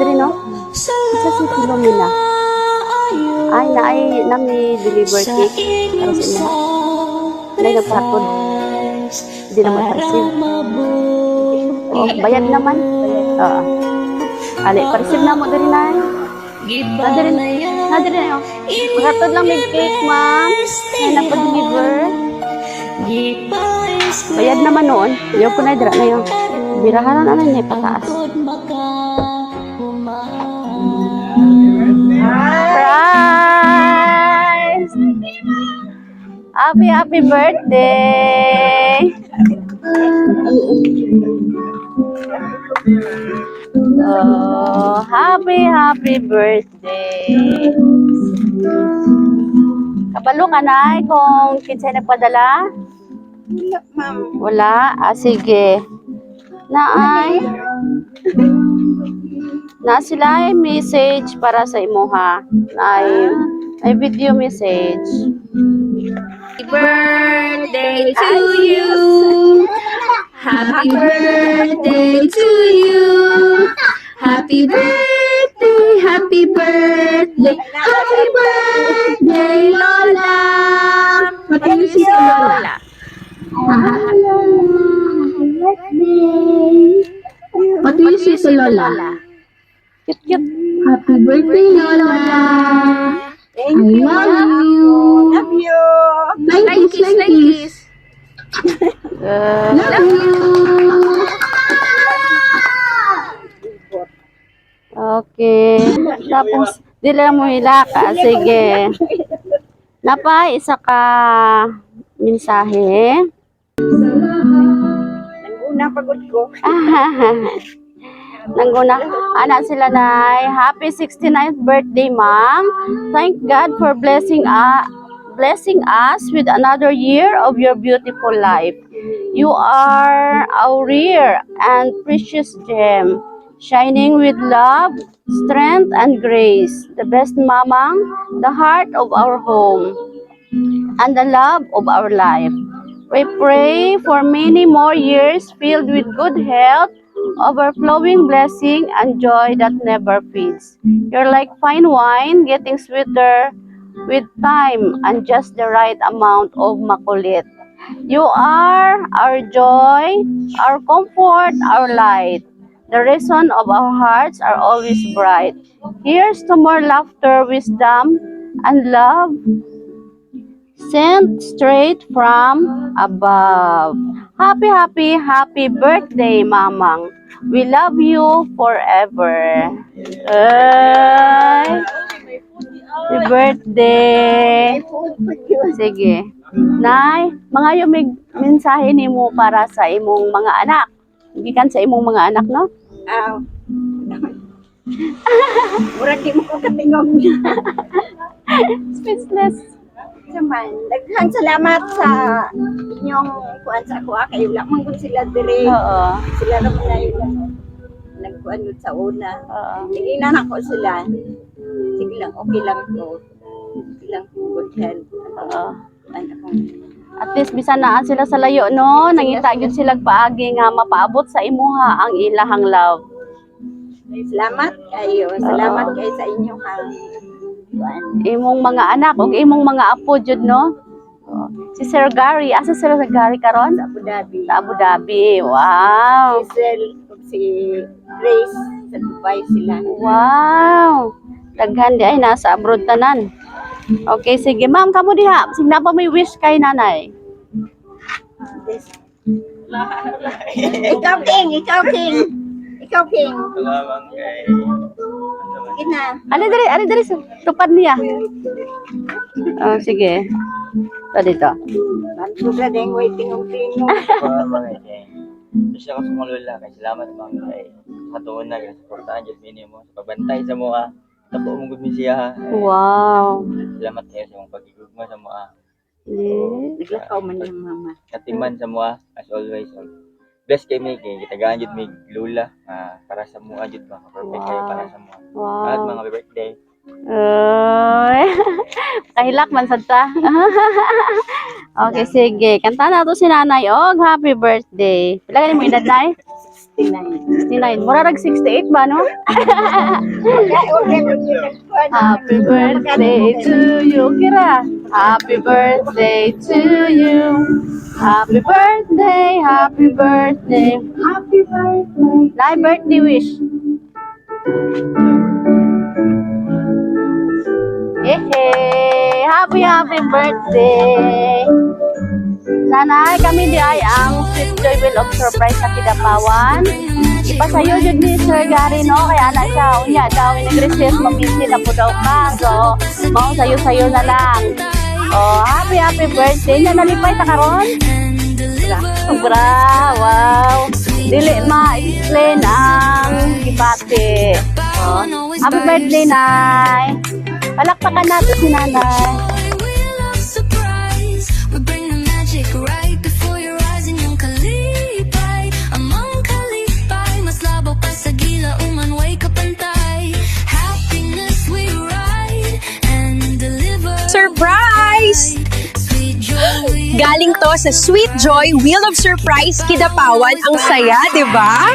Diri no? Sa si Filomena. Ay nami deliver cake para sa inyo. Nay nagpakod. Hindi naman pa-receive. Oh, bayad naman. Oo. Ali, pa-receive na mo diri na. Nadiri na yun. Makatod lang may cake, ma'am. Ay nagpa-deliver. Bayad naman noon. Yung ko na dira na yun. Birahan na niya pataas. Surprise! Happy birthday! Oh, happy birthday! Kabalo ka na kung kinsay nagpadala? Wala, ma'am. Wala? Ah, sige. Naay. Na sila ay message para sa imo ha. Ay video message. Happy birthday to you. Happy birthday to you. Happy birthday, happy birthday, happy birthday, Lola. What do you say, Lola? What do you say to Lola? Cute. Happy birthday, Lola. Thank I you. love you. Love you. Like kiss. Love you. Okay. Tapos, dila mo hilaka. Sige. Napa, isa ka mensahe. Nanguna pagod ko. Nangguna, anak sila na happy 69th birthday, ma'am. Thank God for blessing us with another year of your beautiful life. You are our rare and precious gem, shining with love, strength, and grace. The best mamang, the heart of our home, and the love of our life. We pray for many more years filled with good health, overflowing blessing, and joy that never fades. You're like fine wine, getting sweeter with time and just the right amount of makulit. You are our joy, our comfort, our light. The reason of our hearts are always bright. Here's to more laughter, wisdom, and love sent straight from above. Happy birthday, Mamang. We love you forever. Ay, happy birthday. Sige. Nay, mga yung mensahe nimo para sa imong mga anak. Gikan sa imong mga anak, no? Murag di mo ko katingog. Speechless. Saman, daghang salamat sa inyong kuan sa ako. Kayo lang man gud sila dire. Oo. Sila ra man ngayon nagkuan gud sa una. Oo. Sige na nako sila. Sige lang, okay lang to. Okay lang good health. Oo. Ano ko. At least bisan naa sila sa layo, no? Nangita gyud sila paagi nga mapaabot sa imuha ang ilahang love. Salamat kayo. Salamat kayo sa inyo ha. Imong mga anak ug imong mga apo jud, no? Oh. Si Sir Gary, asa Sir Gary karon? Sa Abu Dhabi. Sa Abu Dhabi. Wow. Hazel ug si Grace sa Dubai sila. Wow. Daghan di ay nasa abroad tanan. Okay, sige ma'am, kamo diha. Sige na pa may wish kay nanay. Ikaw king, ikaw king. Ikaw king. Salamat kay Ina. Ali diri sa tupad niya. Oh, sige. Ito dito. Bantu sa deng waiting ng king. mga kay. Siya ko sumulula kay salamat mga kay hatuon na kay suportahan jud minimo sa pagbantay sa mga tapo mo gud mi siya. Wow. Salamat kayo sa imong pagigugma sa mga Yes. Naglakaw man yung mama. katiman sa mga as always. Bless kay mi kay gitagaan jud mi lula para sa mga jud ba perfect kayo para sa mga. At Wow. mga birthday. Oy. Kahilak man sad ta. Okay, sige. Kanta na to si nanay. Og happy birthday. Pila ka ni mo edad nay? 69. 69. Mura nag 68 ba, no? Happy birthday to you, Kira. Happy birthday to you. Happy birthday, happy birthday. Happy birthday. Nay, birthday wish. Happy birthday. Nanay, kami di ay ang Sweet Joy Wheel of Surprise sa Kidapawan. Ipasayo jud ni Sir Gary, no? Kaya na siya, unya daw, nag-recess, mabisi na po daw ka. So, mau sayo-sayo na lang. Oh, happy birthday. Na nalipay ta karon? Sobra, wow. Dili ma-explain ang kibati. Oh, happy birthday, Nay. Palakpakan natin si Nanay. Surprise! Galing to sa Sweet Joy Wheel of Surprise Kidapawan. Ang saya, di ba?